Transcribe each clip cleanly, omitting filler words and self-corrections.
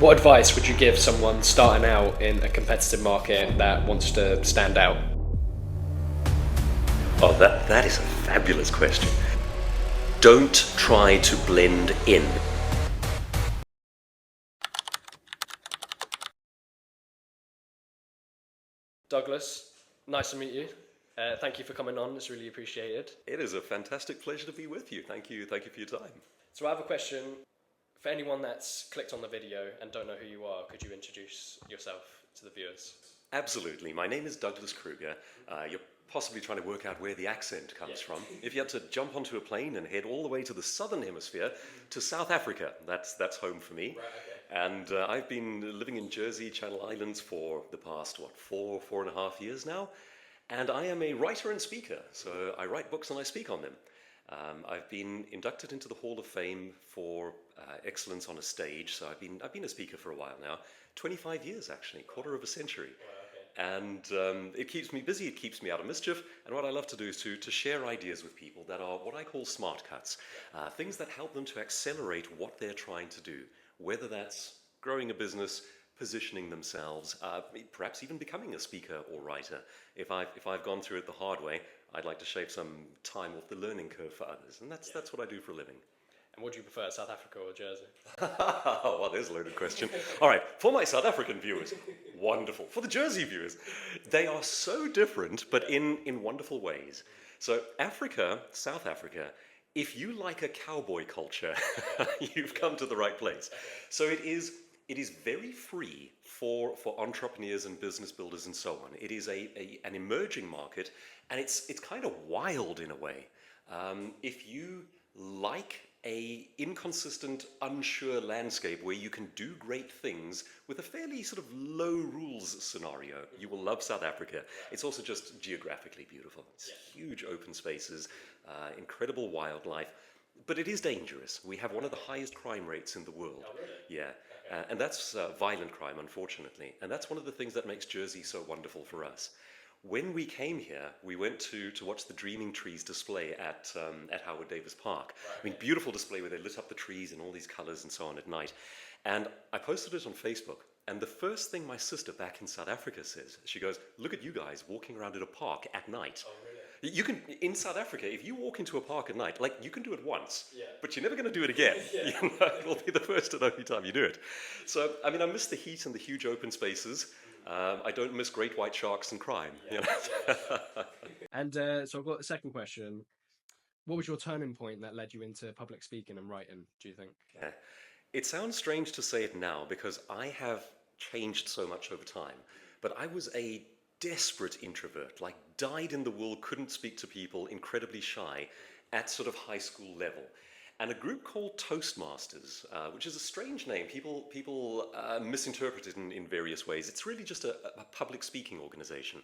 What advice would you give someone starting out in a competitive market that wants to stand out? Oh, that is a fabulous question. Don't try to blend in. Douglas, nice to meet you. Thank you for coming on, it's really appreciated. It is a fantastic pleasure to be with you. Thank you for your time. So I have a question for anyone that's clicked on the video and don't know who you are. Could you introduce yourself to the viewers? Absolutely. My name is Douglas Kruger. You're possibly trying to work out where the accent comes from. If you had to jump onto a plane and head all the way to the southern hemisphere, to South Africa, that's home for me. Right, okay. And I've been living in Jersey, Channel Islands for the past, four and a half years now. And I am a writer and speaker, so I write books and I speak on them. I've been inducted into the Hall of Fame for excellence on a stage, so I've been a speaker for a while now, 25 years actually, quarter of a century. And it keeps me busy, it keeps me out of mischief, and what I love to do is to share ideas with people that are what I call smart cuts, things that help them to accelerate what they're trying to do, whether that's growing a business, positioning themselves, perhaps even becoming a speaker or writer. If I've gone through it the hard way, I'd like to shave some time off the learning curve for others, and that's what I do for a living. And what do you prefer, South Africa or Jersey? Well, there's a loaded question. All right, for my South African viewers, wonderful. For the Jersey viewers, they are so different, but in wonderful ways. So Africa, South Africa, if you like a cowboy culture, you've come to the right place. So it is very free for entrepreneurs and business builders and so on. It is an emerging market, and it's kind of wild in a way. If you like a inconsistent, unsure landscape where you can do great things with a fairly sort of low rules scenario, you will love South Africa. It's also just geographically beautiful. It's huge open spaces, incredible wildlife, but it is dangerous. We have one of the highest crime rates in the world. Oh, really? Yeah. And that's violent crime, unfortunately. And that's one of the things that makes Jersey so wonderful for us. When we came here, we went to watch the Dreaming Trees display at Howard Davis Park. Right. I mean, beautiful display where they lit up the trees in all these colors and so on at night. And I posted it on Facebook. And the first thing my sister back in South Africa says, she goes, "Look at you guys walking around in a park at night." Oh, really? You can, in South Africa, if you walk into a park at night, like you can do it once, Yeah. but you're never going to do it again. Yeah. You know, it'll be the first and only time you do it. So, I mean, I miss the heat and the huge open spaces. I don't miss great white sharks and crime. Yeah. You know? And so I've got a second question. What was your turning point that led you into public speaking and writing, do you think? Yeah. It sounds strange to say it now because I have changed so much over time, but I was a desperate introvert, like dyed in the wool, couldn't speak to people, incredibly shy at sort of high school level. And a group called Toastmasters, which is a strange name, people misinterpret it in various ways. It's really just a public speaking organization.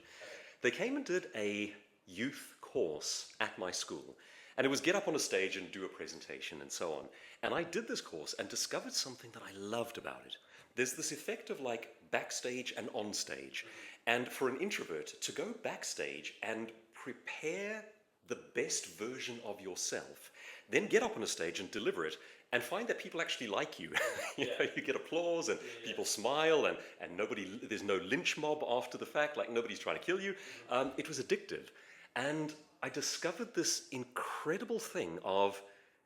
They came and did a youth course at my school. And it was get up on a stage and do a presentation and so on. And I did this course and discovered something that I loved about it. There's this effect of like backstage and on stage. And for an introvert to go backstage and prepare the best version of yourself, then get up on a stage and deliver it and find that people actually like you. You know, you get applause and people smile and there's no lynch mob after the fact, like nobody's trying to kill you. It was addictive. And I discovered this incredible thing of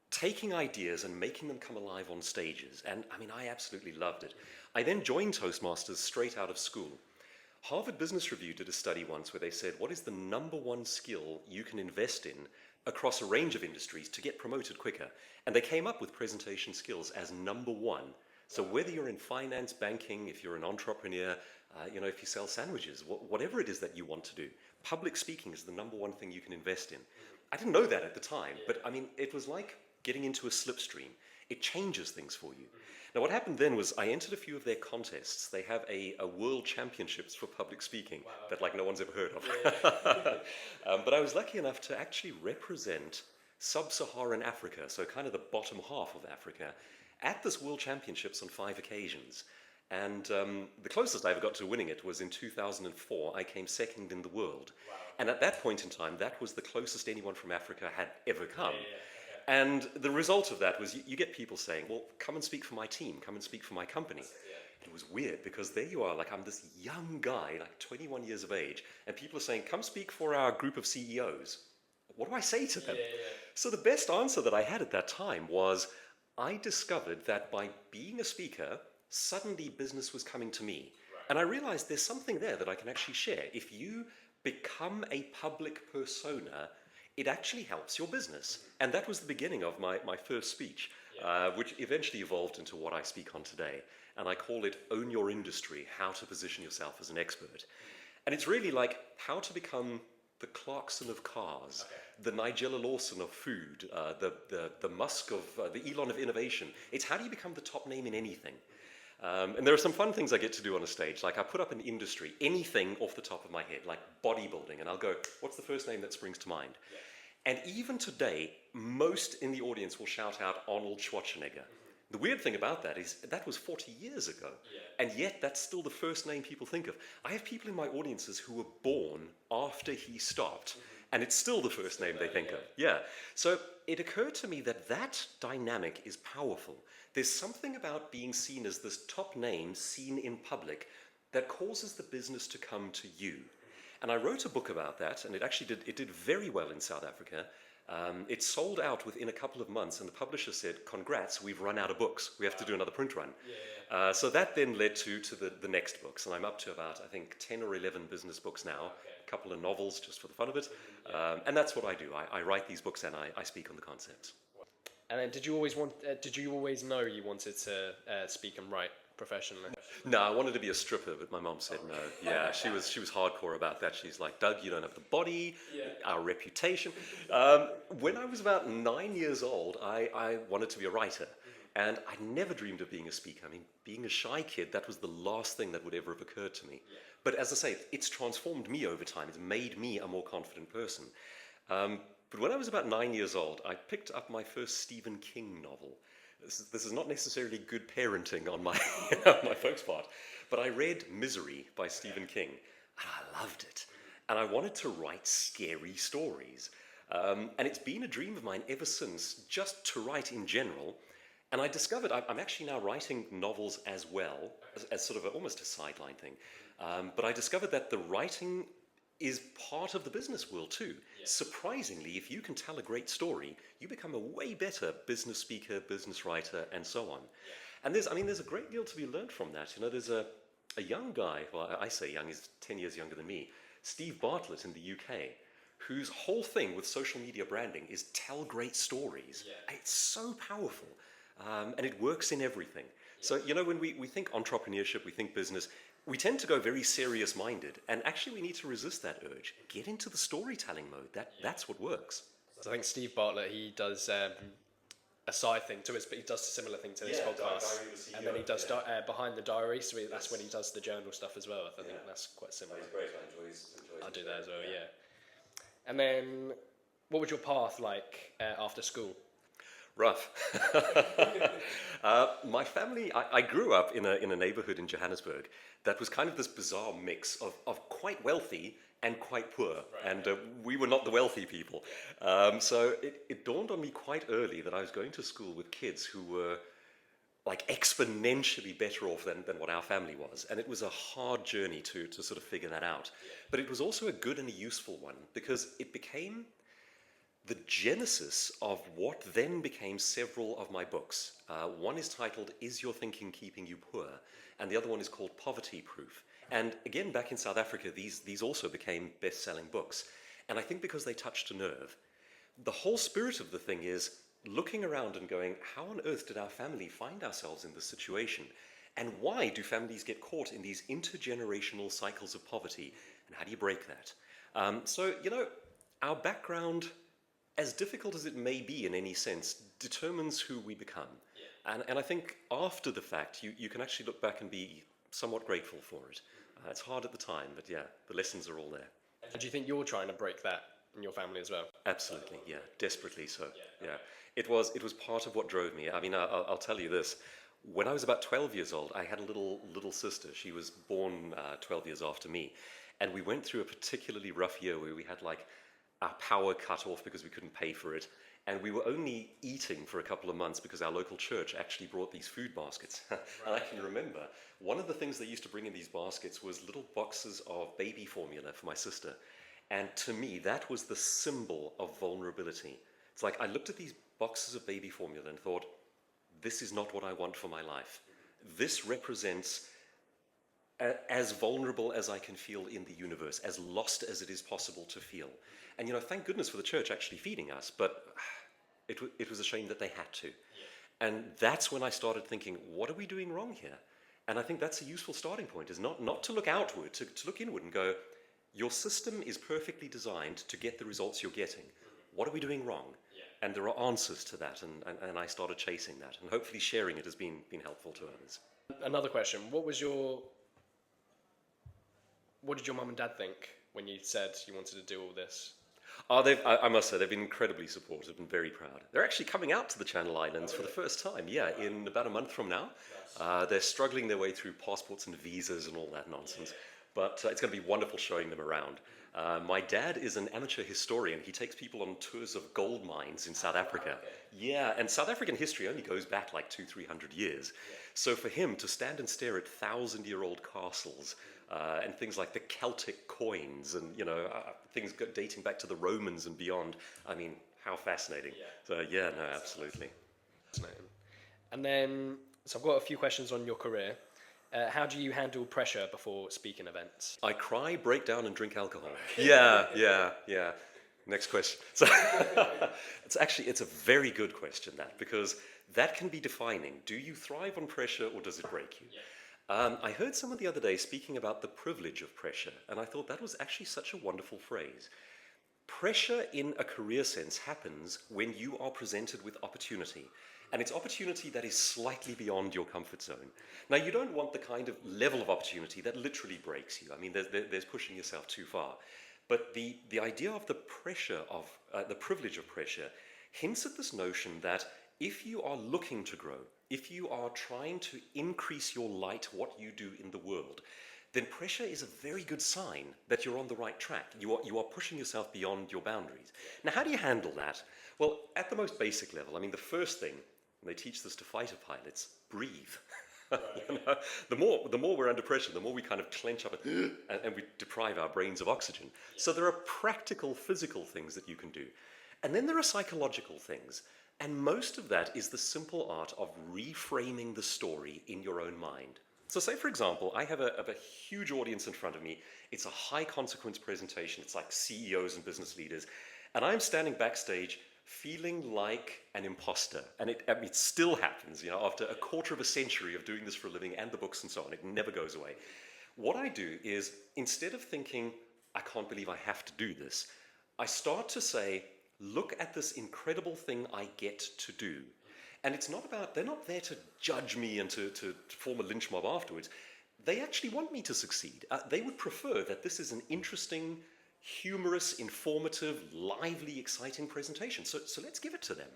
taking ideas and making them come alive on stages. And I mean, I absolutely loved it. I then joined Toastmasters straight out of school. Harvard Business Review did a study once where they said, what is the number one skill you can invest in across a range of industries to get promoted quicker? And they came up with presentation skills as number one. So whether you're in finance, banking, if you're an entrepreneur, you know, if you sell sandwiches, whatever it is that you want to do, public speaking is the number one thing you can invest in. I didn't know that at the time, but I mean, it was like getting into a slipstream. It changes things for you. Now, what happened then was I entered a few of their contests. They have a world championships for public speaking that like no one's ever heard of. But I was lucky enough to actually represent sub-Saharan Africa, so kind of the bottom half of Africa, at this world championships on 5 occasions. And the closest I ever got to winning it was in 2004. I came second in the world. Wow. And at that point in time, that was the closest anyone from Africa had ever come. Yeah. And the result of that was you get people saying, well, come and speak for my team, come and speak for my company. It was weird because there you are, like I'm this young guy, like 21 years of age, and people are saying, come speak for our group of CEOs. What do I say to them? So the best answer that I had at that time was, I discovered that by being a speaker, suddenly business was coming to me. And I realized there's something there that I can actually share. If you become a public persona, it actually helps your business. And that was the beginning of my first speech, which eventually evolved into what I speak on today. And I call it Own Your Industry, How to Position Yourself as an Expert. And it's really like how to become the Clarkson of cars, the Nigella Lawson of food, the Musk of, the Elon of innovation. It's how do you become the top name in anything? And there are some fun things I get to do on a stage. Like I put up an industry, anything off the top of my head, like bodybuilding, and I'll go, what's the first name that springs to mind? And even today, most in the audience will shout out Arnold Schwarzenegger. The weird thing about that is that was 40 years ago, and yet that's still the first name people think of. I have people in my audiences who were born after he stopped, and it's still the first name they think of. Yeah. So it occurred to me that that dynamic is powerful. There's something about being seen as this top name, seen in public, that causes the business to come to you. And I wrote a book about that, and it did very well in South Africa. It sold out within a couple of months, and the publisher said, congrats, we've run out of books. We have to do another print run. So that then led to the next books, and I'm up to about, I think, 10 or 11 business books now, a couple of novels just for the fun of it. And that's what I do. I write these books and I speak on the concepts. And then did you always know you wanted to speak and write professionally? No, I wanted to be a stripper, but my mom said no. Yeah, she was hardcore about that. She's like, Doug, you don't have the body, our reputation. When I was about 9 years old, I wanted to be a writer. And I never dreamed of being a speaker. I mean, being a shy kid, that was the last thing that would ever have occurred to me. But as I say, it's transformed me over time. It's made me a more confident person. But when I was about 9 years old, I picked up my first Stephen King novel. This is not necessarily good parenting on my, my folks' part, but I read Misery by Stephen King, and I loved it. And I wanted to write scary stories. And it's been a dream of mine ever since, just to write in general. And I discovered I'm actually now writing novels as well, as sort of almost a sideline thing. But I discovered that the writing is part of the business world too. Surprisingly, if you can tell a great story, you become a way better business speaker, business writer, and so on. And there's a great deal to be learned from that. You know, there's a young guy, well, I say young, he's 10 years younger than me, Steve Bartlett in the UK, whose whole thing with social media branding is tell great stories. It's so powerful, and it works in everything. So, you know, when we think entrepreneurship, we think business, we tend to go very serious-minded, and actually we need to resist that urge. Get into the storytelling mode. That's what works. So I think Steve Bartlett, he does a side thing to it, but he does a similar thing to this podcast. And then he does Behind the Diary, so that's when he does the journal stuff as well. I think that's quite similar. That's great. I enjoy I do that as well, yeah. And then, what was your path like after school? Rough. My family, I grew up in a neighborhood in Johannesburg that was kind of this bizarre mix of quite wealthy and quite poor. And we were not the wealthy people. So it dawned on me quite early that I was going to school with kids who were like exponentially better off than what our family was. And it was a hard journey to sort of figure that out. But it was also a good and a useful one because it became the genesis of what then became several of my books. One is titled, Is Your Thinking Keeping You Poor? And the other one is called Poverty Proof. And again, back in South Africa, these also became best-selling books. And I think because they touched a nerve. The whole spirit of the thing is looking around and going, how on earth did our family find ourselves in this situation? And why do families get caught in these intergenerational cycles of poverty? And how do you break that? So, you know, our background, as difficult as it may be in any sense, determines who we become. And I think after the fact, you can actually look back and be somewhat grateful for it. It's hard at the time, but yeah, the lessons are all there. And do you think you're trying to break that in your family as well? Absolutely, yeah, desperately so. Yeah, it was part of what drove me. I mean, I'll tell you this. When I was about 12 years old, I had a little sister. She was born 12 years after me. And we went through a particularly rough year where we had like our power cut off because we couldn't pay for it. And we were only eating for a couple of months because our local church actually brought these food baskets. And I can remember one of the things they used to bring in these baskets was little boxes of baby formula for my sister. And to me, that was the symbol of vulnerability. It's like I looked at these boxes of baby formula and thought, this is not what I want for my life. This represents as vulnerable as I can feel in the universe, as lost as it is possible to feel. And thank goodness for the church actually feeding us, but it was a shame that they had to. And that's when I started thinking, what are we doing wrong here? And I think that's a useful starting point, is not to look outward, to look inward and go, your system is perfectly designed to get the results you're getting. What are we doing wrong? And there are answers to that, and I started chasing that, and hopefully sharing it has been helpful to others. Another question, what did your mum and dad think when you said you wanted to do all this? I must say, they've been incredibly supportive and very proud. They're actually coming out to the Channel Islands for the first time, in about a month from now. They're struggling their way through passports and visas and all that nonsense. But it's going to be wonderful showing them around. My dad is an amateur historian. He takes people on tours of gold mines in South Africa. Yeah, and South African history only goes back like 200-300 years. So for him to stand and stare at 1,000-year-old castles and things like the Celtic coins and, things dating back to the Romans and beyond, I mean, how fascinating. So no, absolutely. Fascinating. And then, so I've got a few questions on your career. How do you handle pressure before speaking events? I cry, break down, and drink alcohol. Yeah. Next question. So it's a very good question, because that can be defining. Do you thrive on pressure or does it break you? I heard someone the other day speaking about the privilege of pressure, and I thought that was actually such a wonderful phrase. Pressure in a career sense happens when you are presented with opportunity. And it's opportunity that is slightly beyond your comfort zone. Now, you don't want the kind of level of opportunity that literally breaks you. I mean, there's pushing yourself too far. But the idea of the pressure of, the privilege of pressure hints at this notion that if you are looking to grow, if you are trying to increase your light, what you do in the world, then pressure is a very good sign that you're on the right track. You are pushing yourself beyond your boundaries. Now, how do you handle that? Well, at the most basic level, I mean, the first thing, and they teach this to fighter pilots, breathe. The more we're under pressure, the more we kind of clench up and we deprive our brains of oxygen. So there are practical, physical things that you can do. And then there are psychological things. And most of that is the simple art of reframing the story in your own mind. So say, for example, I have a huge audience in front of me. It's a high consequence presentation. It's like CEOs and business leaders. And I'm standing backstage feeling like an imposter. And it still happens, after a quarter of a century of doing this for a living and the books and so on. It never goes away. What I do is, instead of thinking, I can't believe I have to do this, I start to say, look at this incredible thing I get to do. And it's not about, they're not there to judge me and to form a lynch mob afterwards. They actually want me to succeed. They would prefer that this is an interesting, humorous, informative, lively, exciting presentation. So let's give it to them.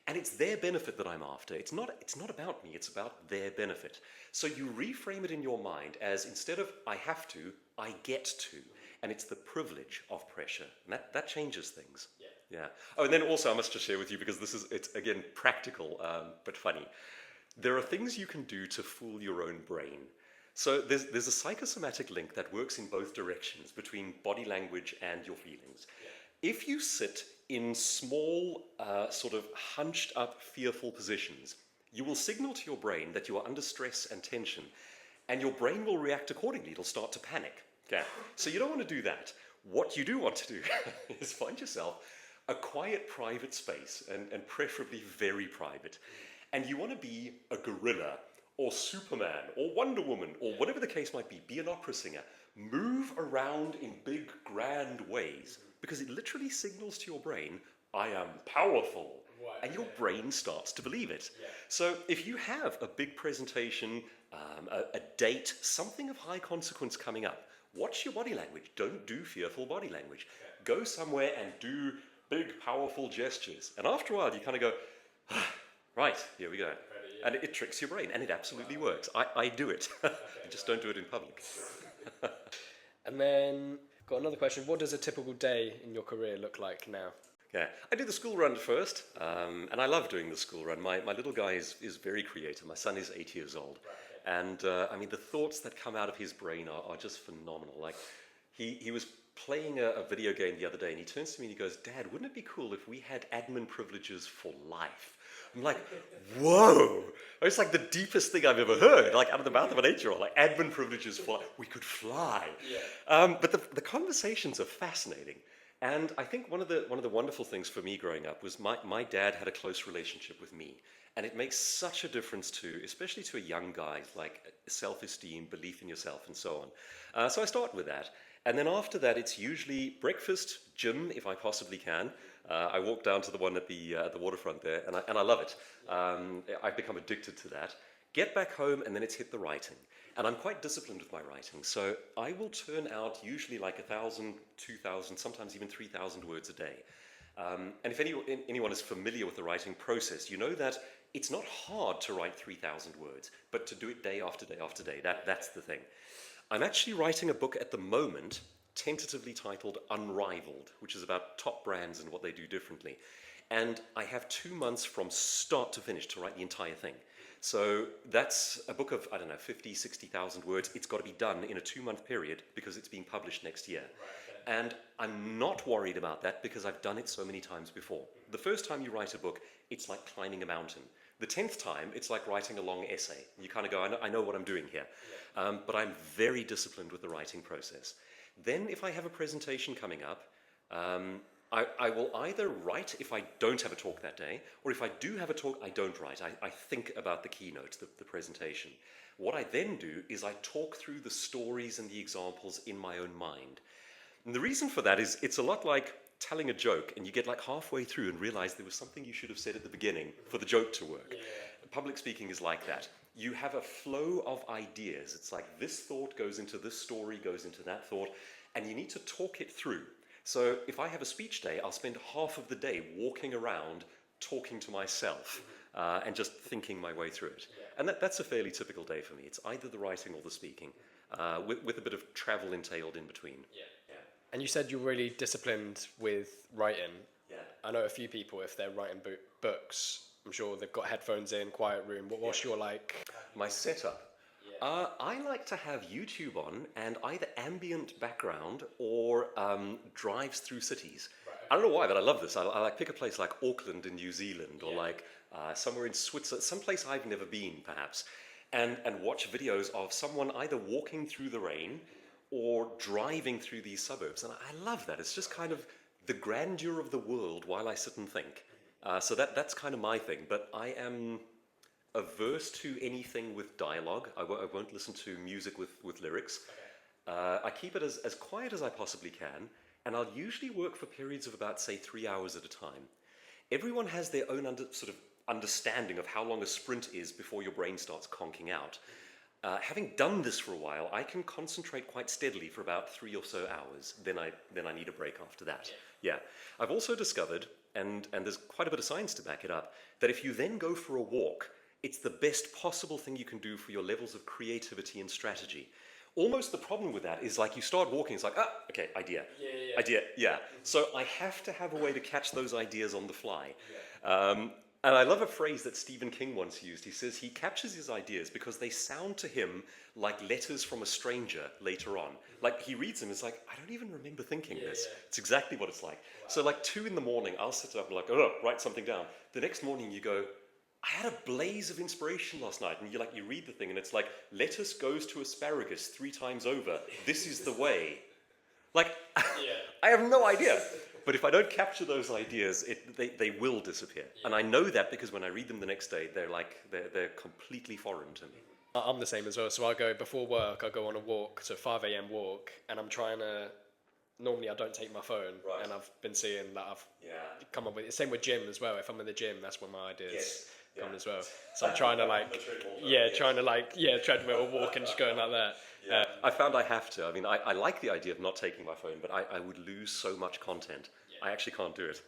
And it's their benefit that I'm after. It's not about me, it's about their benefit. So you reframe it in your mind as, instead of I have to, I get to. And it's the privilege of pressure. And that changes things. Yeah. Oh, and then also I must just share with you, because it's again practical but funny. There are things you can do to fool your own brain. So there's a psychosomatic link that works in both directions between body language and your feelings. If you sit in small, sort of hunched up, fearful positions, you will signal to your brain that you are under stress and tension, and your brain will react accordingly. It'll start to panic. Okay? So you don't want to do that. What you do want to do is find yourself a quiet, private space, and preferably very private. And you want to be a gorilla, or Superman, or Wonder Woman, or whatever the case might be. Be an opera singer. Move around in big, grand ways, because it literally signals to your brain, I am powerful. And your brain starts to believe it. So if you have a big presentation, a date, something of high consequence coming up, watch your body language. Don't do fearful body language. Go somewhere and do big, powerful gestures. And after a while, you kind of go, right, here we go. And it tricks your brain, and it absolutely works. I do it. I just don't do it in public. And then, got another question. What does a typical day in your career look like now? Yeah, I did the school run first, and I love doing the school run. My little guy is very creative. My son is 8 years old, and I mean the thoughts that come out of his brain are just phenomenal. Like he was playing a video game the other day, and he turns to me and he goes, "Dad, wouldn't it be cool if we had admin privileges for life?" I'm like, "Whoa!" It's like the deepest thing I've ever heard, like out of the mouth of an 8-year-old. Like admin privileges for we could fly. But the conversations are fascinating. And I think one of the wonderful things for me growing up was my dad had a close relationship with me, and it makes such a difference to, especially to a young guy, like self-esteem, belief in yourself, and so on. So I start with that, and then after that, it's usually breakfast, gym, if I possibly can. I walk down to the one at the waterfront there, and I love it. I've become addicted to that. Get back home, and then it's hit the writing. And I'm quite disciplined with my writing, so I will turn out usually like 1,000, 2,000, sometimes even 3,000 words a day. And if anyone is familiar with the writing process, you know that it's not hard to write 3,000 words, but to do it day after day after day, that's the thing. I'm actually writing a book at the moment, tentatively titled Unrivaled, which is about top brands and what they do differently. And I have 2 months from start to finish to write the entire thing. So that's a book of, I don't know, 50, 60,000 words. It's got to be done in a 2-month period because it's being published next year. And I'm not worried about that because I've done it so many times before. The first time you write a book, it's like climbing a mountain. The 10th time, it's like writing a long essay. You kind of go, I know what I'm doing here. But I'm very disciplined with the writing process. Then if I have a presentation coming up, I will either write if I don't have a talk that day, or if I do have a talk, I don't write. I think about the keynote, the presentation. What I then do is I talk through the stories and the examples in my own mind. And the reason for that is it's a lot like telling a joke, and you get like halfway through and realize there was something you should have said at the beginning for the joke to work. Public speaking is like that. You have a flow of ideas. It's like this thought goes into this story, goes into that thought, and you need to talk it through. So if I have a speech day, I'll spend half of the day walking around, talking to myself, and just thinking my way through it. And that's a fairly typical day for me. It's either the writing or the speaking, with a bit of travel entailed in between. And you said you're really disciplined with writing. I know a few people, if they're writing books, I'm sure they've got headphones in, quiet room. What's your My setup? I like to have YouTube on and either ambient background or drives through cities. I don't know why, but I love this. I like pick a place like Auckland in New Zealand or like somewhere in Switzerland, someplace I've never been perhaps, and watch videos of someone either walking through the rain or driving through these suburbs. And I love that. It's just kind of the grandeur of the world while I sit and think. So that's kind of my thing. But I am averse to anything with dialogue. I won't listen to music with lyrics. I keep it as quiet as I possibly can, and I'll usually work for periods of about, say, 3 hours at a time. Everyone has their own sort of understanding of how long a sprint is before your brain starts conking out. Having done this for a while, I can concentrate quite steadily for about 3 or so hours. Then I need a break after that. I've also discovered, and there's quite a bit of science to back it up, that if you then go for a walk, it's the best possible thing you can do for your levels of creativity and strategy. Almost the problem with that is like you start walking, it's like, okay, idea. So I have to have a way to catch those ideas on the fly. And I love a phrase that Stephen King once used. He says he captures his ideas because they sound to him like letters from a stranger later on. Like he reads them, it's like, I don't even remember thinking this. It's exactly what it's like. So like 2 in the morning, I'll sit up and like, write something down. The next morning you go, I had a blaze of inspiration last night, and you read the thing, and it's like, lettuce goes to asparagus 3 times over. This is the way. Like, I have no idea. But if I don't capture those ideas, they will disappear. And I know that because when I read them the next day, they're completely foreign to me. I'm the same as well. So I go before work, I go on a walk, so 5 a.m. walk, and I'm trying to. Normally, I don't take my phone, and I've been seeing that I've come up with it. Same with gym as well. If I'm in the gym, that's when my ideas come as well. So I'm trying to treadmill or walk and just going like that. I found I have to. I mean, I like the idea of not taking my phone, but I would lose so much content. I actually can't do it.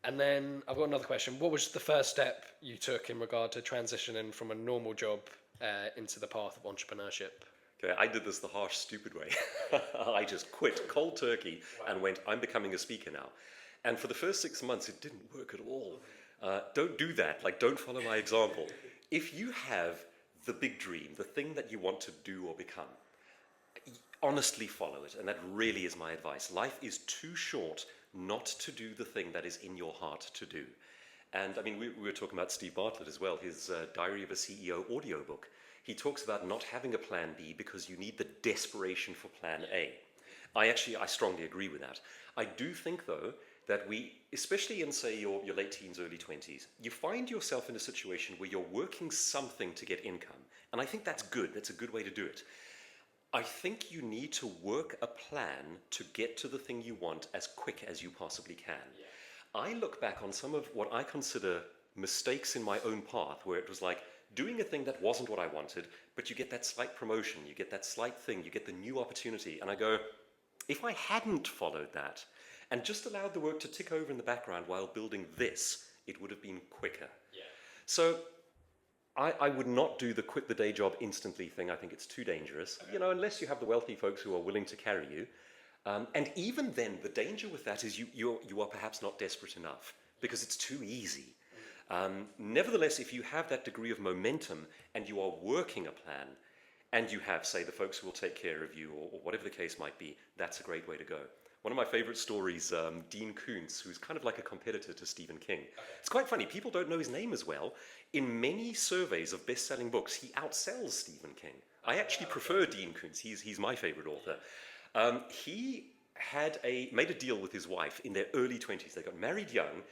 And then I've got another question. What was the first step you took in regard to transitioning from a normal job into the path of entrepreneurship? Okay, I did this the harsh, stupid way. I just quit cold turkey and went, I'm becoming a speaker now. And for the first 6 months, it didn't work at all. Don't do that. Like, don't follow my example. If you have the big dream, the thing that you want to do or become, honestly follow it. And that really is my advice. Life is too short not to do the thing that is in your heart to do. And I mean, we were talking about Steve Bartlett as well, his Diary of a CEO audiobook. He talks about not having a plan B because you need the desperation for plan A. I strongly agree with that. I do think, though, that we, especially in, say, your late teens, early 20s, you find yourself in a situation where you're working something to get income. And I think that's good. That's a good way to do it. I think you need to work a plan to get to the thing you want as quick as you possibly can. Yeah. I look back on some of what I consider mistakes in my own path, where it was like doing a thing that wasn't what I wanted, but you get that slight promotion, you get that slight thing, you get the new opportunity. And I go, if I hadn't followed that and just allowed the work to tick over in the background while building this, it would have been quicker. Yeah. So I would not do the quit the day job instantly thing. I think it's too dangerous, unless you have the wealthy folks who are willing to carry you. And even then, the danger with that is you are perhaps not desperate enough because it's too easy. Nevertheless, if you have that degree of momentum and you are working a plan and you have, say, the folks who will take care of you or whatever the case might be, that's a great way to go. One of my favorite stories, Dean Koontz, who's kind of like a competitor to Stephen King. Okay. It's quite funny. People don't know his name as well. In many surveys of best-selling books, he outsells Stephen King. I actually prefer Dean Koontz. He's my favorite author. He made a deal with his wife in their early 20s. They got married young,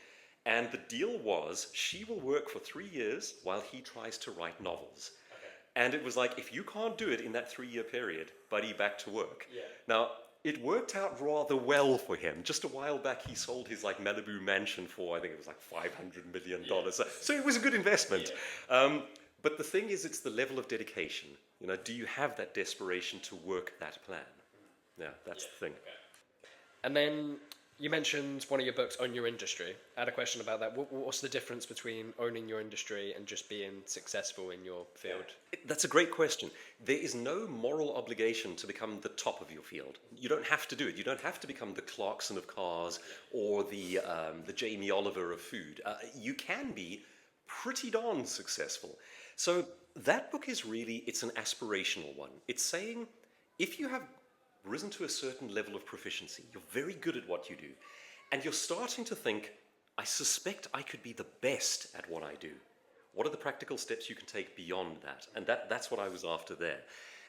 and the deal was she will work for 3 years while he tries to write novels. Okay. And it was like, if you can't do it in that 3-year period, buddy, back to work. Yeah. Now, it worked out rather well for him. Just a while back, he sold his Malibu mansion for, I think it was $500 million. Yeah. So it was a good investment. Yeah. But the thing is, it's the level of dedication. Do you have that desperation to work that plan? Yeah, that's the thing. Okay. And then you mentioned one of your books, Own Your Industry. I had a question about that. What's the difference between owning your industry and just being successful in your field? That's a great question. There is no moral obligation to become the top of your field. You don't have to do it. You don't have to become the Clarkson of cars or the Jamie Oliver of food. You can be pretty darn successful. So that book is really, it's an aspirational one. It's saying, if you have risen to a certain level of proficiency, you're very good at what you do, and you're starting to think, I suspect I could be the best at what I do. What are the practical steps you can take beyond that? And that's what I was after there.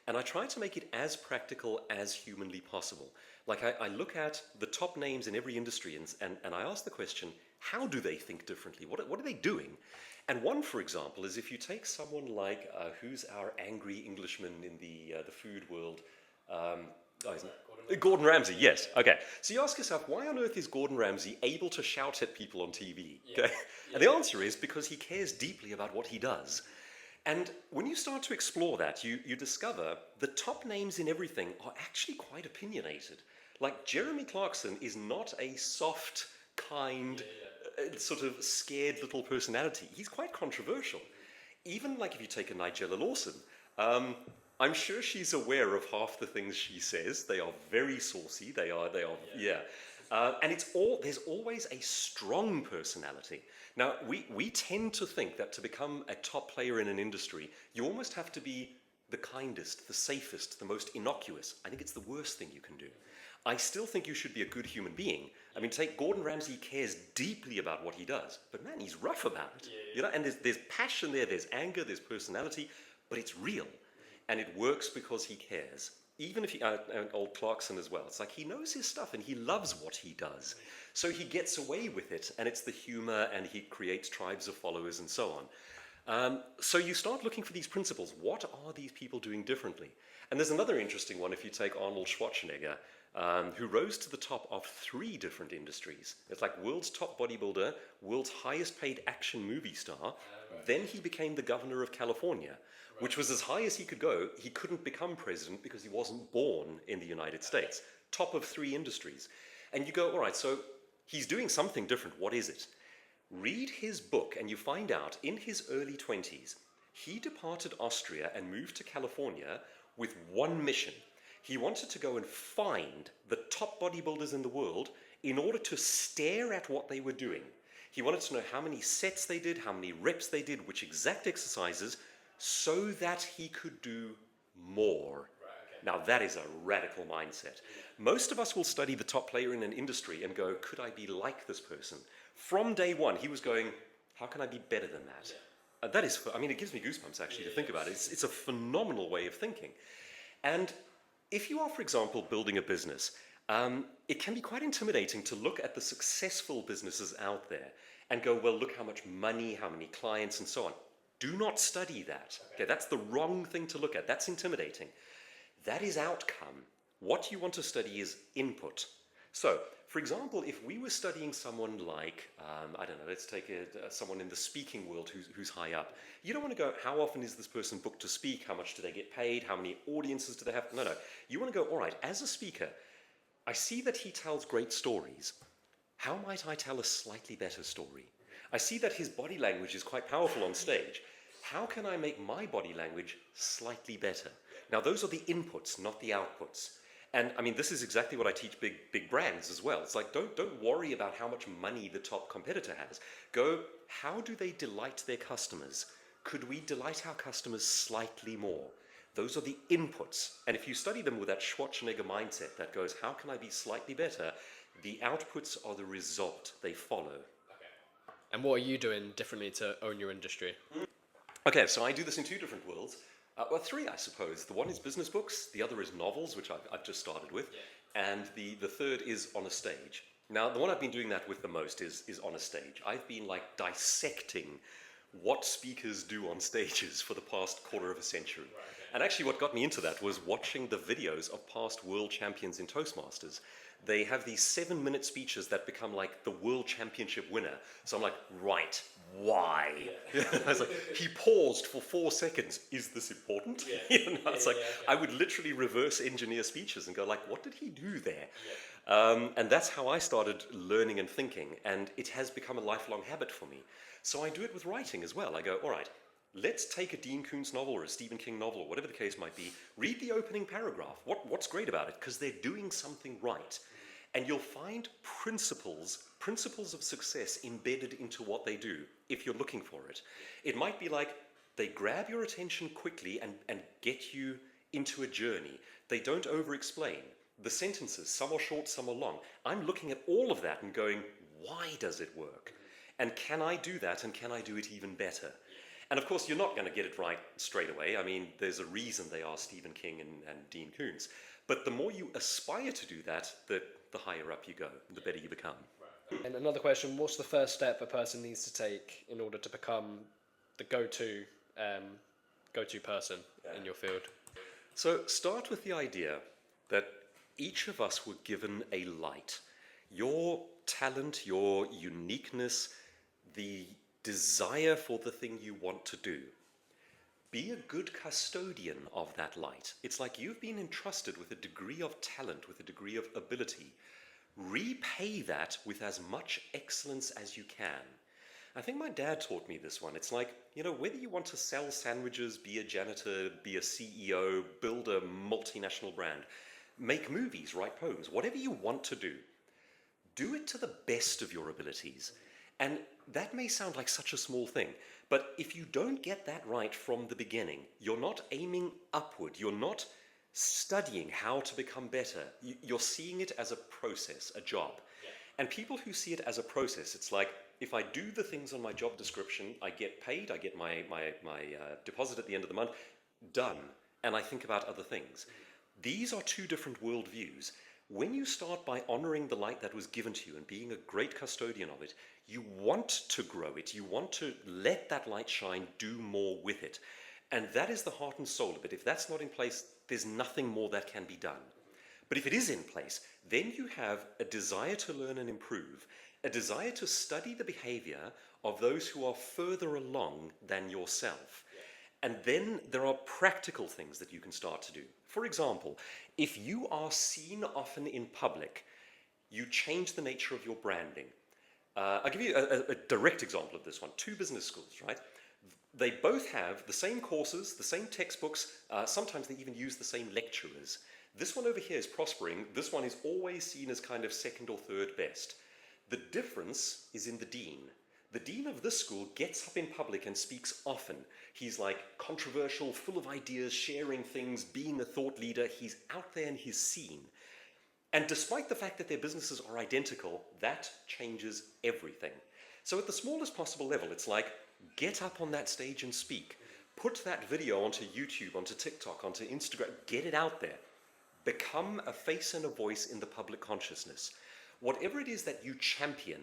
And I try to make it as practical as humanly possible. Like I look at the top names in every industry and I ask the question, how do they think differently? What are they doing? And one, for example, is if you take someone like, who's our angry Englishman in the food world, Gordon Ramsay, yes. Okay. So you ask yourself, why on earth is Gordon Ramsay able to shout at people on TV? Okay? Yeah. And the answer is because he cares deeply about what he does. And when you start to explore that, you discover the top names in everything are actually quite opinionated. Like Jeremy Clarkson is not a soft, kind, sort of scared little personality. He's quite controversial. Even like if you take a Nigella Lawson, I'm sure she's aware of half the things she says. They are very saucy. They are. And there's always a strong personality. Now, we tend to think that to become a top player in an industry, you almost have to be the kindest, the safest, the most innocuous. I think it's the worst thing you can do. I still think you should be a good human being. I mean, take Gordon Ramsay cares deeply about what he does, but man, he's rough about it. And there's passion there, there's anger, there's personality, but it's real. And it works because he cares. Even if old Clarkson as well, it's like he knows his stuff and he loves what he does. So he gets away with it, and it's the humor, and he creates tribes of followers and so on. So you start looking for these principles. What are these people doing differently? And there's another interesting one if you take Arnold Schwarzenegger, who rose to the top of 3 different industries. It's like world's top bodybuilder, world's highest paid action movie star. Then he became the governor of California, which was as high as he could go. He couldn't become president because he wasn't born in the United States. Top of 3 industries. And you go, all right, so he's doing something different. What is it? Read his book and you find out in his early 20s, he departed Austria and moved to California with one mission. He wanted to go and find the top bodybuilders in the world in order to stare at what they were doing. He wanted to know how many sets they did, how many reps they did, which exact exercises, so that he could do more. Now that is a radical mindset. Most of us will study the top player in an industry and go, could I be like this person? From day one, he was going, how can I be better than that? That is, I mean, it gives me goosebumps actually to think about it. It's a phenomenal way of thinking. And if you are, for example, building a business, it can be quite intimidating to look at the successful businesses out there and go, well, look how much money, how many clients, and so on. Do not study that. Okay, that's the wrong thing to look at. That's intimidating. That is outcome. What you want to study is input. So, for example, if we were studying someone like, I don't know, let's take someone in the speaking world who's high up. You don't want to go, how often is this person booked to speak? How much do they get paid? How many audiences do they have? No. You want to go, all right, as a speaker, I see that he tells great stories. How might I tell a slightly better story? I see that his body language is quite powerful on stage. How can I make my body language slightly better? Now, those are the inputs, not the outputs. And I mean, this is exactly what I teach big brands as well. It's like, don't worry about how much money the top competitor has. Go, how do they delight their customers? Could we delight our customers slightly more? Those are the inputs. And if you study them with that Schwarzenegger mindset that goes, how can I be slightly better? The outputs are the result. They follow. Okay. And what are you doing differently to own your industry? Okay, so I do this in two different worlds. Well, three, I suppose. The one is business books, the other is novels, which I've just started with, and the third is on a stage. Now, the one I've been doing that with the most is on a stage. I've been like dissecting what speakers do on stages for the past quarter of a century. Right, okay. And actually what got me into that was watching the videos of past world champions in Toastmasters. They have these 7-minute speeches that become like the world championship winner. So I'm like, right, why? Yeah. I was like, he paused for 4 seconds. Is this important? Yeah. It's like, I would literally reverse engineer speeches and go like, what did he do there? Yeah. And that's how I started learning and thinking. And it has become a lifelong habit for me. So I do it with writing as well. I go, all right, let's take a Dean Koontz novel or a Stephen King novel or whatever the case might be. Read the opening paragraph. What's great about it? Because they're doing something right. And you'll find principles of success embedded into what they do if you're looking for it. It might be like they grab your attention quickly and get you into a journey. They don't over-explain. The sentences, some are short, some are long. I'm looking at all of that and going, why does it work? And can I do that, and can I do it even better? And of course, you're not going to get it right straight away. I mean, there's a reason they are Stephen King and Dean Koontz. But the more you aspire to do that, the higher up you go, the better you become. And another question, what's the first step a person needs to take in order to become the go-to person in your field? So start with the idea that each of us were given a light. Your talent, your uniqueness, the desire for the thing you want to do. Be a good custodian of that light. It's like you've been entrusted with a degree of talent, with a degree of ability. Repay that with as much excellence as you can. I think my dad taught me this one. It's like, whether you want to sell sandwiches, be a janitor, be a CEO, build a multinational brand, make movies, write poems, whatever you want to do it to the best of your abilities. And that may sound like such a small thing, but if you don't get that right from the beginning, you're not aiming upward, you're not studying how to become better, you're seeing it as a process, a job. Yeah. And people who see it as a process, it's like, if I do the things on my job description, I get paid, I get my deposit at the end of the month, done, and I think about other things. These are two different worldviews. When you start by honoring the light that was given to you and being a great custodian of it, you want to grow it. You want to let that light shine, do more with it. And that is the heart and soul of it. If that's not in place, there's nothing more that can be done. But if it is in place, then you have a desire to learn and improve, a desire to study the behavior of those who are further along than yourself. And then there are practical things that you can start to do. For example, if you are seen often in public, you change the nature of your branding. I'll give you a direct example of this one. 2 business schools, right? They both have the same courses, the same textbooks, sometimes they even use the same lecturers. This one over here is prospering, this one is always seen as kind of second or third best. The difference is in the dean. The dean of this school gets up in public and speaks often. He's like controversial, full of ideas, sharing things, being a thought leader. He's out there and he's seen. And despite the fact that their businesses are identical, that changes everything. So at the smallest possible level, it's like, get up on that stage and speak. Put that video onto YouTube, onto TikTok, onto Instagram, get it out there. Become a face and a voice in the public consciousness. Whatever it is that you champion,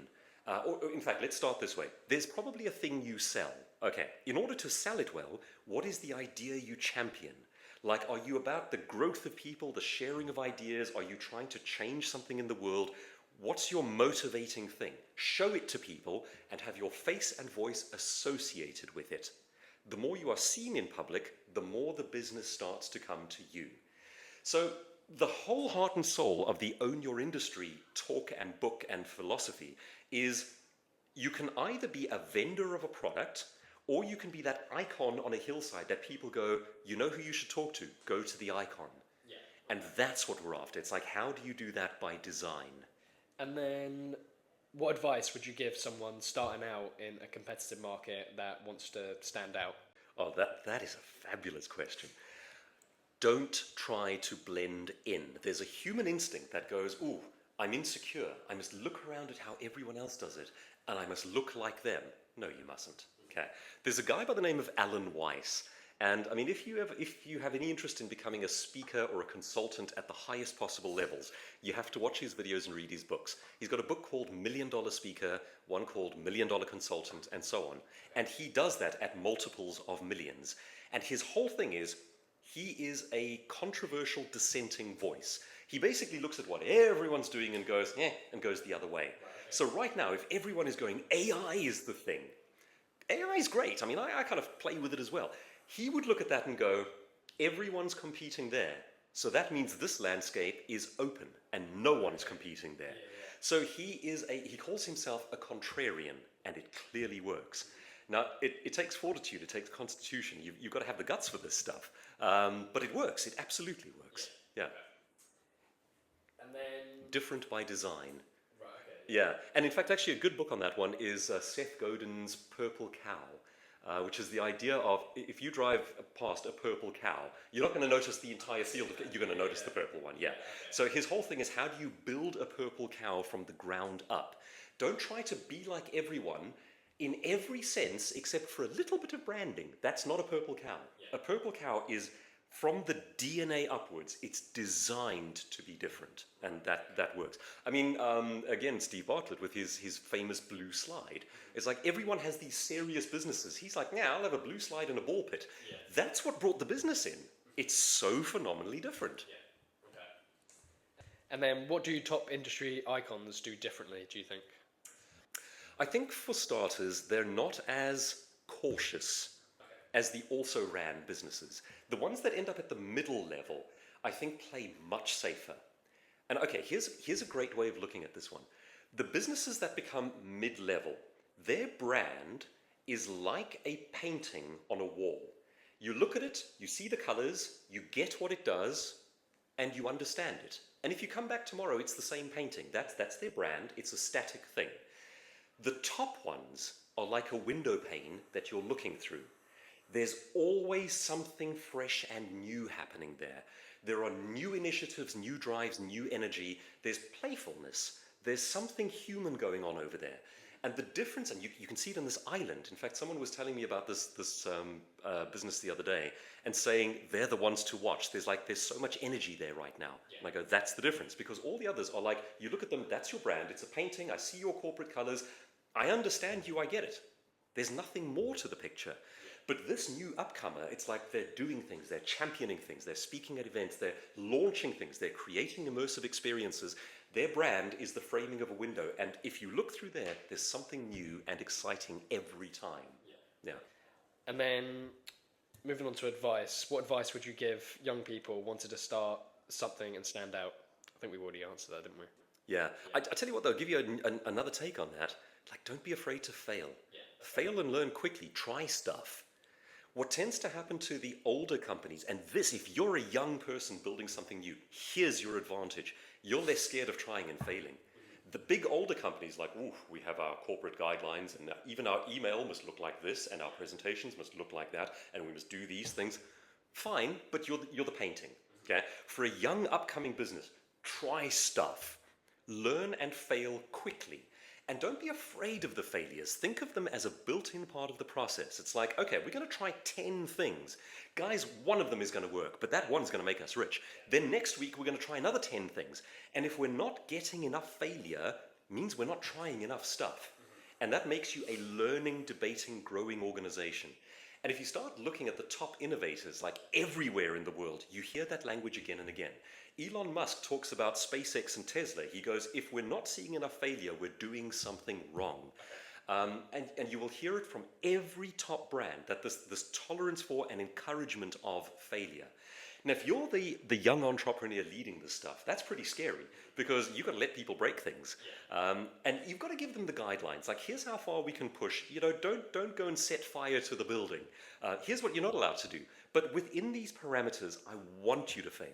or in fact, let's start this way. There's probably a thing you sell. Okay, in order to sell it well, what is the idea you champion? Like, are you about the growth of people, the sharing of ideas? Are you trying to change something in the world? What's your motivating thing? Show it to people and have your face and voice associated with it. The more you are seen in public, the more the business starts to come to you. So the whole heart and soul of the Own Your Industry talk and book and philosophy is you can either be a vendor of a product, or you can be that icon on a hillside that people go, you know who you should talk to, go to the icon. Yeah. And that's what we're after. It's like, how do you do that by design? And then what advice would you give someone starting out in a competitive market that wants to stand out? Oh, that is a fabulous question. Don't try to blend in. There's a human instinct that goes, ooh, I'm insecure. I must look around at how everyone else does it, and I must look like them. No, you mustn't. Okay. There's a guy by the name of Alan Weiss, and I mean, if you have any interest in becoming a speaker or a consultant at the highest possible levels, you have to watch his videos and read his books. He's got a book called $1 Million Speaker, one called $1 Million Consultant, and so on. And he does that at multiples of millions. And his whole thing is, he is a controversial dissenting voice. He basically looks at what everyone's doing and goes, and goes the other way. So right now, if everyone is going, AI is the thing, AI is great. I mean, I kind of play with it as well. He would look at that and go, everyone's competing there. So that means this landscape is open and no one's competing there. So he calls himself a contrarian, and it clearly works. Now, it takes fortitude, it takes constitution. You've got to have the guts for this stuff. But it works. It absolutely works. Yeah. And then... Different by design. Right, okay. Yeah. And in fact, actually, a good book on that one is Seth Godin's Purple Cow, which is the idea of if you drive past a purple cow, you're not going to notice the entire field. You're going to notice the purple one. Yeah. So his whole thing is, how do you build a purple cow from the ground up? Don't try to be like everyone in every sense except for a little bit of branding. That's not a purple cow. A purple cow is from the DNA upwards. It's designed to be different, and that works. I mean, again, Steve Bartlett with his famous blue slide. It's like everyone has these serious businesses. He's like, yeah, I'll have a blue slide and a ball pit. Yeah. That's what brought the business in. It's so phenomenally different. Yeah. Okay. And then what do top industry icons do differently, do you think? I think for starters, they're not as cautious as the also-ran businesses. The ones that end up at the middle level, I think, play much safer. And okay, here's a great way of looking at this one. The businesses that become mid-level, their brand is like a painting on a wall. You look at it, you see the colors, you get what it does, and you understand it. And if you come back tomorrow, it's the same painting. That's their brand. It's a static thing. The top ones are like a window pane that you're looking through. There's always something fresh and new happening there. There are new initiatives, new drives, new energy. There's playfulness. There's something human going on over there. And the difference, and you can see it on this island. In fact, someone was telling me about this business the other day and saying they're the ones to watch. There's so much energy there right now. Yeah. And I go, that's the difference, because all the others are like, you look at them, that's your brand. It's a painting. I see your corporate colors. I understand you. I get it. There's nothing more to the picture. But this new upcomer, it's like they're doing things, they're championing things, they're speaking at events, they're launching things, they're creating immersive experiences. Their brand is the framing of a window. And if you look through there, there's something new and exciting every time. Yeah. And then moving on to advice, what advice would you give young people wanted to start something and stand out? I think we already answered that, didn't we? Yeah. I tell you what, though, I'll give you another take on that. Like, don't be afraid to fail. Yeah. Fail and learn quickly. Try stuff. What tends to happen to the older companies, and this, if you're a young person building something new, here's your advantage. You're less scared of trying and failing. The big older companies like, ooh, we have our corporate guidelines, and even our email must look like this, and our presentations must look like that, and we must do these things. Fine, but you're the painting. Okay? For a young upcoming business, try stuff. Learn and fail quickly. And don't be afraid of the failures. Think of them as a built-in part of the process. It's like, okay, we're going to try 10 things. Guys, one of them is going to work, but that one's going to make us rich. Then next week, we're going to try another 10 things. And if we're not getting enough failure, it means we're not trying enough stuff. And that makes you a learning, debating, growing organization. And if you start looking at the top innovators, like everywhere in the world, you hear that language again and again. Elon Musk talks about SpaceX and Tesla. He goes, if we're not seeing enough failure, we're doing something wrong. And you will hear it from every top brand, that this tolerance for and encouragement of failure. Now, if you're the young entrepreneur leading this stuff, that's pretty scary, because you've got to let people break things. And you've got to give them the guidelines. Like, here's how far we can push. You know, don't go and set fire to the building. Here's what you're not allowed to do. But within these parameters, I want you to fail.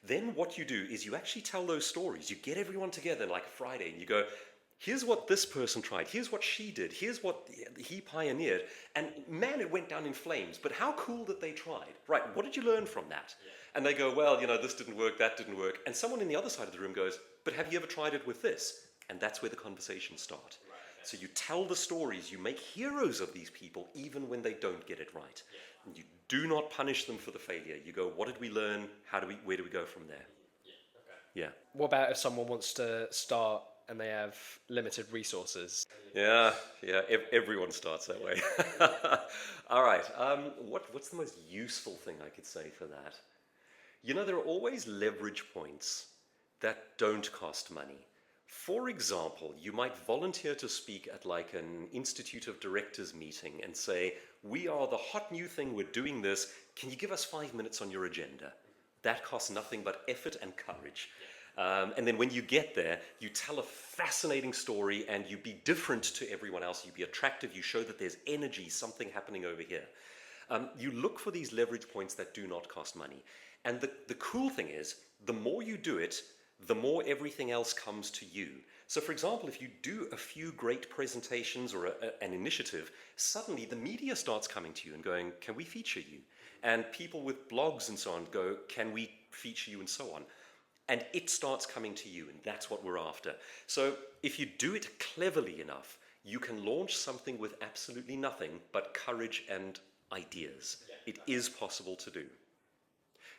Then what you do is you actually tell those stories. You get everyone together like a Friday and you go, here's what this person tried. Here's what she did. Here's what he pioneered. And man, it went down in flames. But how cool that they tried. Right, what did you learn from that? Yeah. And they go, well, you know, this didn't work, that didn't work. And someone in the other side of the room goes, but have you ever tried it with this? And that's where the conversations start. Right, okay. So you tell the stories. You make heroes of these people even when they don't get it right. Yeah. And you do not punish them for the failure. You go, what did we learn? Where do we go from there? Yeah. Okay. Yeah. What about if someone wants to start and they have limited resources? Yeah, everyone starts that way. All right, what's the most useful thing I could say for that? You know, there are always leverage points that don't cost money. For example, you might volunteer to speak at like an Institute of Directors meeting and say, we are the hot new thing, we're doing this, can you give us 5 minutes on your agenda? That costs nothing but effort and courage. And then when you get there, you tell a fascinating story and you be different to everyone else. You be attractive. You show that there's energy, something happening over here. You look for these leverage points that do not cost money. And the cool thing is, the more you do it, the more everything else comes to you. So for example, if you do a few great presentations or an initiative, suddenly the media starts coming to you and going, can we feature you? And people with blogs and so on go, can we feature you, and so on. And it starts coming to you, and that's what we're after. So if you do it cleverly enough, you can launch something with absolutely nothing but courage and ideas. Yeah. It is possible to do.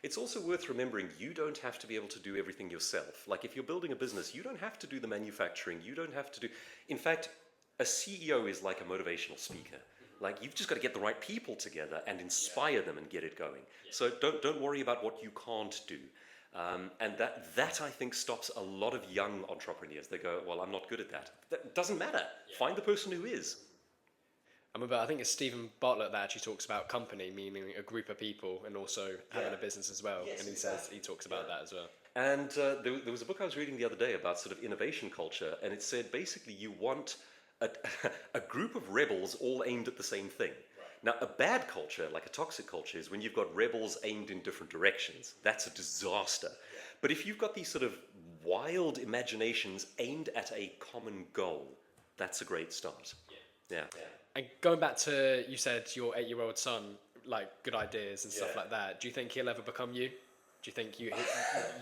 It's also worth remembering you don't have to be able to do everything yourself. Like if you're building a business, you don't have to do the manufacturing. You don't have to do... In fact, a CEO is like a motivational speaker. Like you've just got to get the right people together and inspire them and get it going. So don't worry about what you can't do. And that I think stops a lot of young entrepreneurs. They go, well, I'm not good at that. That doesn't matter. Yeah. Find the person who is. I think it's Stephen Bartlett that actually talks about company, meaning a group of people, and also having a business as well. Yes, and he talks about that as well. And there was a book I was reading the other day about sort of innovation culture, and it said basically you want a group of rebels all aimed at the same thing. Now, a bad culture, like a toxic culture, is when you've got rebels aimed in different directions. That's a disaster. But if you've got these sort of wild imaginations aimed at a common goal, that's a great start. Yeah. And going back to, you said your 8-year-old son, like good ideas and stuff like that. Do you think he'll ever become you? Do you think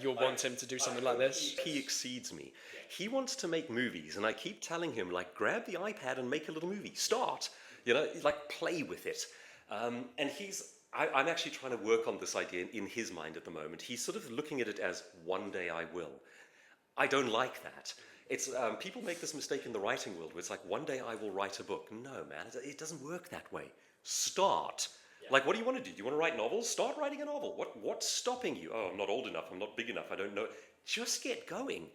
you'll want him to do something like this? He exceeds me. He wants to make movies, and I keep telling him, like, grab the iPad and make a little movie. Start. You know, like play with it. And I'm actually trying to work on this idea in his mind at the moment. He's sort of looking at it as one day I will. I don't like that. It's people make this mistake in the writing world where it's like one day I will write a book. No, man, it doesn't work that way. Start. Yeah. Like, what do you want to do? Do you want to write novels? Start writing a novel. What's stopping you? Oh, I'm not old enough. I'm not big enough. I don't know. Just get going.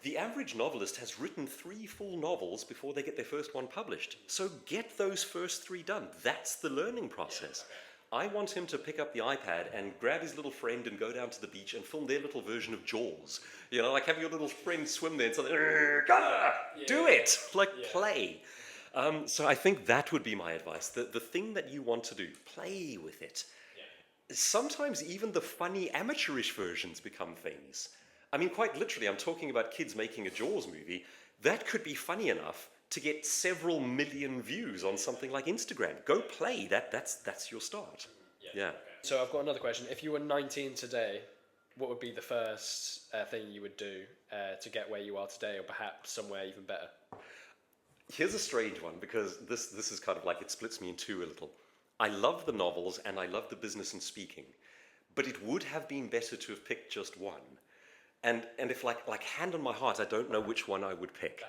The average novelist has written 3 full novels before they get their first one published. So get those first 3 done. That's the learning process. I want him to pick up the iPad and grab his little friend and go down to the beach and film their little version of Jaws. You know, like have your little friend swim there and something. Do it! Like play. So I think that would be my advice. The thing that you want to do, play with it. Sometimes even the funny amateurish versions become famous. I mean, quite literally, I'm talking about kids making a Jaws movie. That could be funny enough to get several million views on something like Instagram. Go play. That's your start. Yeah. So I've got another question. If you were 19 today, what would be the first thing you would do to get where you are today, or perhaps somewhere even better? Here's a strange one, because this is kind of like, it splits me in two a little. I love the novels and I love the business and speaking, but it would have been better to have picked just one. And if like hand on my heart, I don't know which one I would pick.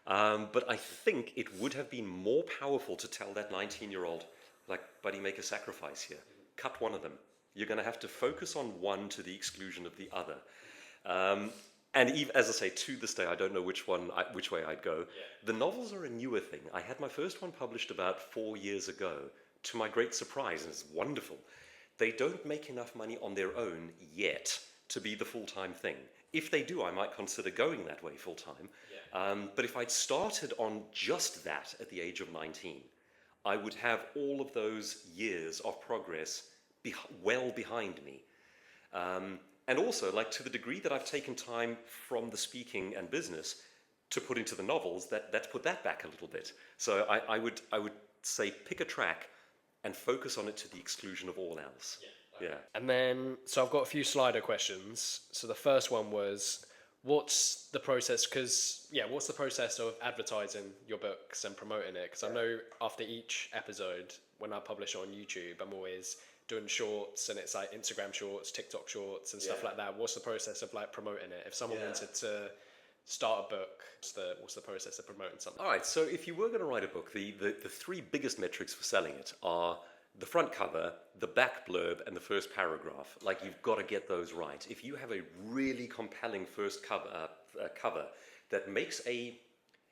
But I think it would have been more powerful to tell that 19-year-old, like, buddy, make a sacrifice here. Cut one of them. You're going to have to focus on one to the exclusion of the other. And even, as I say, to this day, I don't know which way I'd go. The novels are a newer thing. I had my first one published about 4 years ago, to my great surprise, and it's wonderful. They don't make enough money on their own yet to be the full-time thing. If they do, I might consider going that way full-time. But if I'd started on just that at the age of 19, I would have all of those years of progress well behind me. And also, like, to the degree that I've taken time from the speaking and business to put into the novels, that's put that back a little bit. So I would say pick a track and focus on it to the exclusion of all else. Yeah. And then, so I've got a few Slido questions. So the first one was, what's the process? What's the process of advertising your books and promoting it? Because I know after each episode, when I publish on YouTube, I'm always doing shorts, and it's like Instagram shorts, TikTok shorts, and stuff like that. What's the process of like promoting it? If someone wanted to start a book, what's the process of promoting something? All right, so if you were going to write a book, the three biggest metrics for selling it are the front cover, the back blurb, and the first paragraph. Like, you've got to get those right. If you have a really compelling first cover that makes a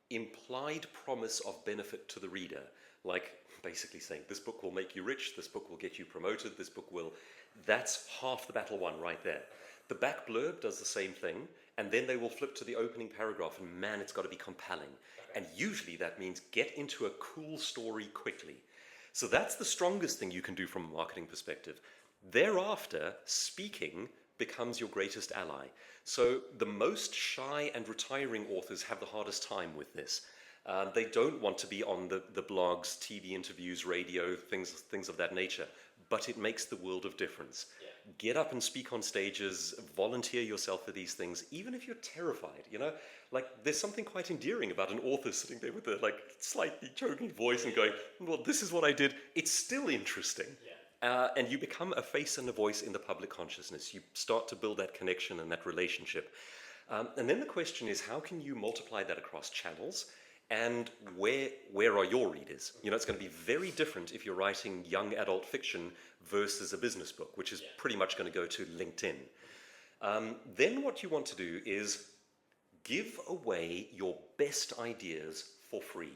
implied promise of benefit to the reader, like basically saying, this book will make you rich, this book will get you promoted, this book will... That's half the battle won right there. The back blurb does the same thing, and then they will flip to the opening paragraph, and man, it's got to be compelling. And usually that means get into a cool story quickly. So that's the strongest thing you can do from a marketing perspective. Thereafter, speaking becomes your greatest ally. So the most shy and retiring authors have the hardest time with this. They don't want to be on the blogs, TV interviews, radio, things of that nature. But it makes the world of difference. Get up and speak on stages, volunteer yourself for these things, even if you're terrified, you know? Like, there's something quite endearing about an author sitting there with a, like, slightly choking voice and going, well, this is what I did. It's still interesting. And you become a face and a voice in the public consciousness. You start to build that connection and that relationship. And then the question is, how can you multiply that across channels? And where are your readers? You know, it's going to be very different if you're writing young adult fiction versus a business book, which is pretty much going to go to LinkedIn. Then what you want to do is give away your best ideas for free.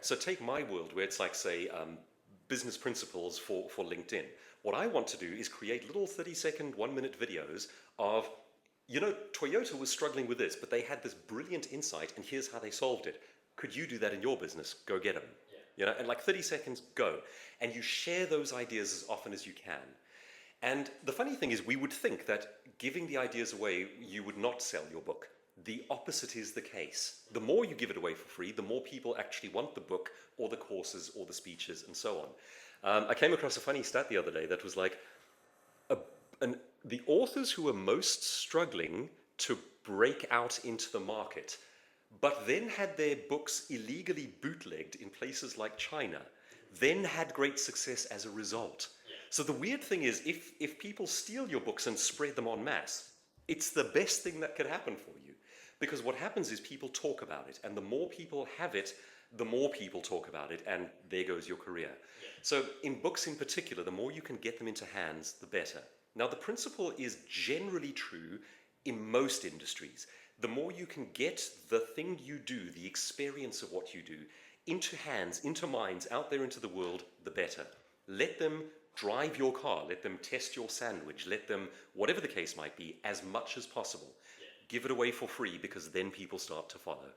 So take my world, where it's like, say, business principles for LinkedIn. What I want to do is create little 30-second, 1-minute videos of, you know, Toyota was struggling with this, but they had this brilliant insight, and here's how they solved it. Could you do that in your business? Go get them. You know, and like 30 seconds, go. And you share those ideas as often as you can. And the funny thing is, we would think that giving the ideas away, you would not sell your book. The opposite is the case. The more you give it away for free, the more people actually want the book or the courses or the speeches and so on. I came across a funny stat the other day that was like, the authors who were most struggling to break out into the market, but then had their books illegally bootlegged in places like China, then had great success as a result. So the weird thing is, if people steal your books and spread them en masse, it's the best thing that could happen for you. Because what happens is people talk about it, and the more people have it, the more people talk about it, and there goes your career. So in books in particular, the more you can get them into hands, the better. Now, the principle is generally true in most industries. The more you can get the thing you do, the experience of what you do, into hands, into minds, out there into the world, the better. Let them drive your car, let them test your sandwich, let them, whatever the case might be, as much as possible. Give it away for free, because then people start to follow.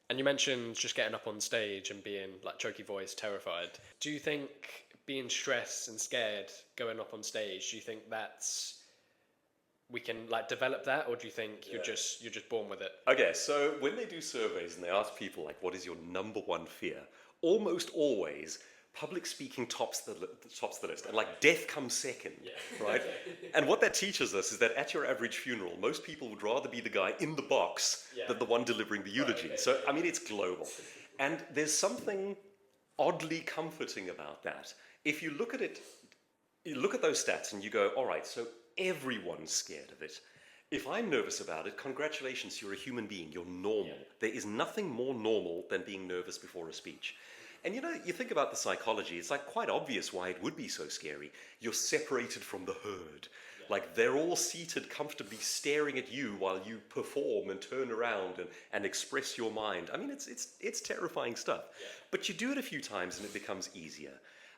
And you mentioned just getting up on stage and being like choky voice, terrified. Do you think being stressed and scared going up on stage, do you think that's we can like develop that, or do you think you're just born with it? Okay, so when they do surveys and they ask people like, what is your number one fear? Almost always, public speaking tops the list, and like death comes second, right? And what that teaches us is that at your average funeral, most people would rather be the guy in the box than the one delivering the eulogy. So I mean, it's global, and there's something oddly comforting about that. If you look at it, you look at those stats and you go, all right, so everyone's scared of it. If I'm nervous about it, congratulations, you're a human being, you're normal. There is nothing more normal than being nervous before a speech. And you know, you think about the psychology, it's like quite obvious why it would be so scary. You're separated from the herd. Like they're all seated comfortably staring at you while you perform and turn around and express your mind. I mean, it's terrifying stuff. But you do it a few times and it becomes easier.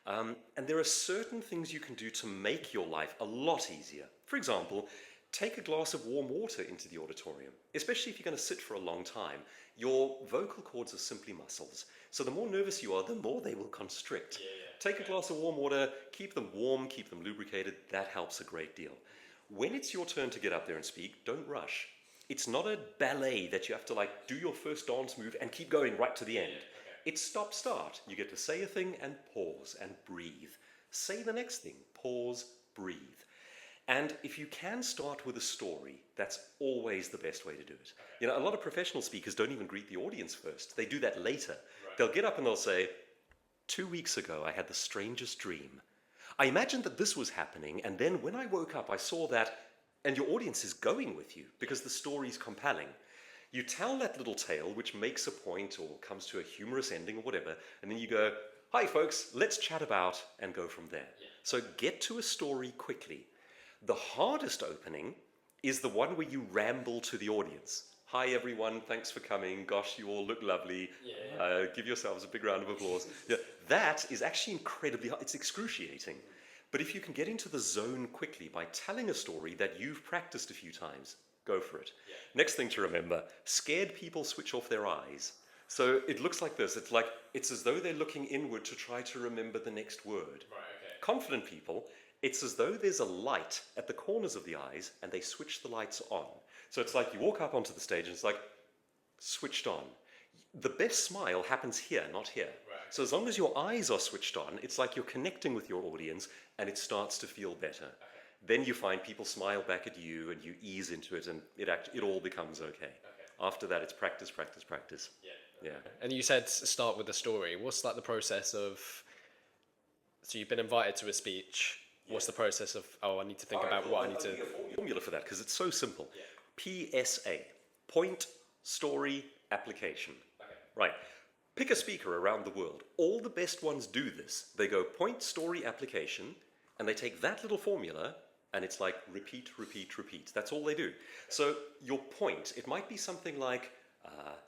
And there are certain things you can do to make your life a lot easier. For example, take a glass of warm water into the auditorium, especially if you're going to sit for a long time. Your vocal cords are simply muscles. So the more nervous you are, the more they will constrict. Take a glass of warm water, keep them warm, keep them lubricated. That helps a great deal. When it's your turn to get up there and speak, don't rush. It's not a ballet that you have to like do your first dance move and keep going right to the end. It's stop, start. You get to say a thing and pause and breathe. Say the next thing, pause, breathe. And if you can start with a story, that's always the best way to do it. You know, a lot of professional speakers don't even greet the audience first. They do that later. They'll get up and they'll say, 2 weeks ago, I had the strangest dream. I imagined that this was happening, and then when I woke up, I saw that, and your audience is going with you because the story's compelling. You tell that little tale, which makes a point or comes to a humorous ending or whatever, and then you go, hi folks, let's chat about, and go from there. So get to a story quickly. The hardest opening is the one where you ramble to the audience. Hi everyone, thanks for coming. Gosh, you all look lovely. Give yourselves a big round of applause. That is actually incredibly hard. It's excruciating. But if you can get into the zone quickly by telling a story that you've practiced a few times, go for it. Next thing to remember, scared people switch off their eyes. So it looks like this. It's as though they're looking inward to try to remember the next word. Confident people, it's as though there's a light at the corners of the eyes and they switch the lights on. So it's like you walk up onto the stage and it's like switched on. The best smile happens here, not here. So as long as your eyes are switched on, it's like you're connecting with your audience and it starts to feel better. Then you find people smile back at you and you ease into it and it all becomes okay. After that, it's practice, practice, practice. And you said start with the story. What's like the process of, so you've been invited to a speech. What's the process of, I need to think about what I need to... Formula for that, because it's so simple. PSA, point, story, application. Right. Pick a speaker around the world. All the best ones do this. They go point, story, application, and they take that little formula, and it's like repeat, repeat, repeat. That's all they do. So your point, it might be something like,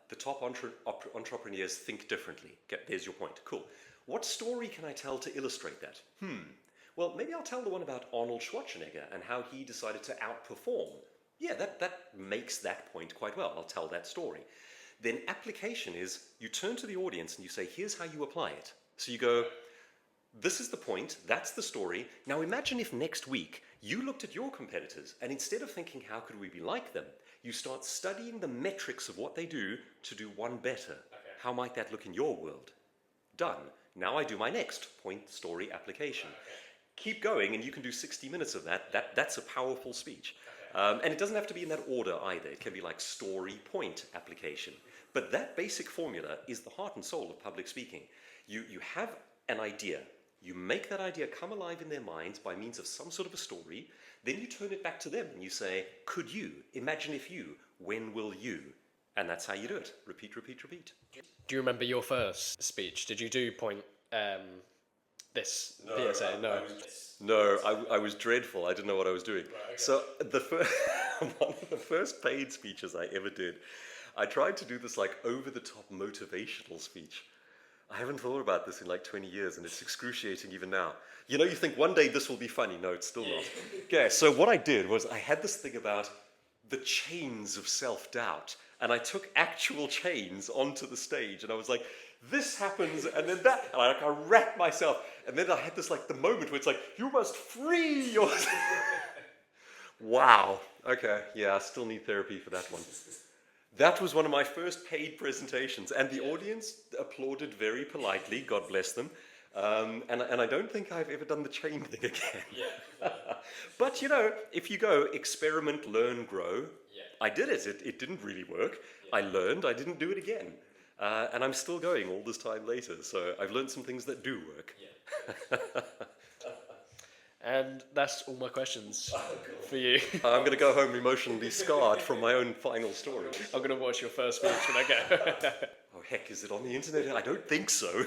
the top entrepreneurs think differently. Okay, there's your point. Cool. What story can I tell to illustrate that? Well, maybe I'll tell the one about Arnold Schwarzenegger and how he decided to outperform. Yeah, that makes that point quite well. I'll tell that story. Then application is you turn to the audience and you say, here's how you apply it. So you go, this is the point, that's the story. Now imagine if next week you looked at your competitors and instead of thinking, how could we be like them? You start studying the metrics of what they do to do one better. How might that look in your world? Done. Now I do my next point, story, application. Keep going and you can do 60 minutes of that. That's a powerful speech. And it doesn't have to be in that order either. It can be like story, point, application. But that basic formula is the heart and soul of public speaking. You have an idea. You make that idea come alive in their minds by means of some sort of a story. Then you turn it back to them and you say, could you? Imagine if you. When will you? And that's how you do it. Repeat, repeat, repeat. Do you remember your first speech? Did you do point this No, PSA? No, I was dreadful. I didn't know what I was doing. So one of the first paid speeches I ever did, I tried to do this like over-the-top motivational speech. I haven't thought about this in like 20 years and it's excruciating even now. You know, you think one day this will be funny. No, it's still not. Okay, so what I did was I had this thing about the chains of self-doubt. And I took actual chains onto the stage, and I was like, this happens, and then that, and I wrapped myself, and then I had this like the moment where it's like, you must free yourself. Wow. Okay. Yeah, I still need therapy for that one. That was one of my first paid presentations, and the audience applauded very politely. God bless them. And I don't think I've ever done the chain thing again. Yeah. But you know, if you go experiment, learn, grow, Yeah. I did it. It didn't really work. Yeah. I learned. I didn't do it again. And I'm still going all this time later. So I've learned some things that do work. Yeah. And that's all my questions for you. I'm going to go home emotionally scarred from my own final story. I'm going to watch your first speech when I go. Oh, heck, is it on the internet? I don't think so.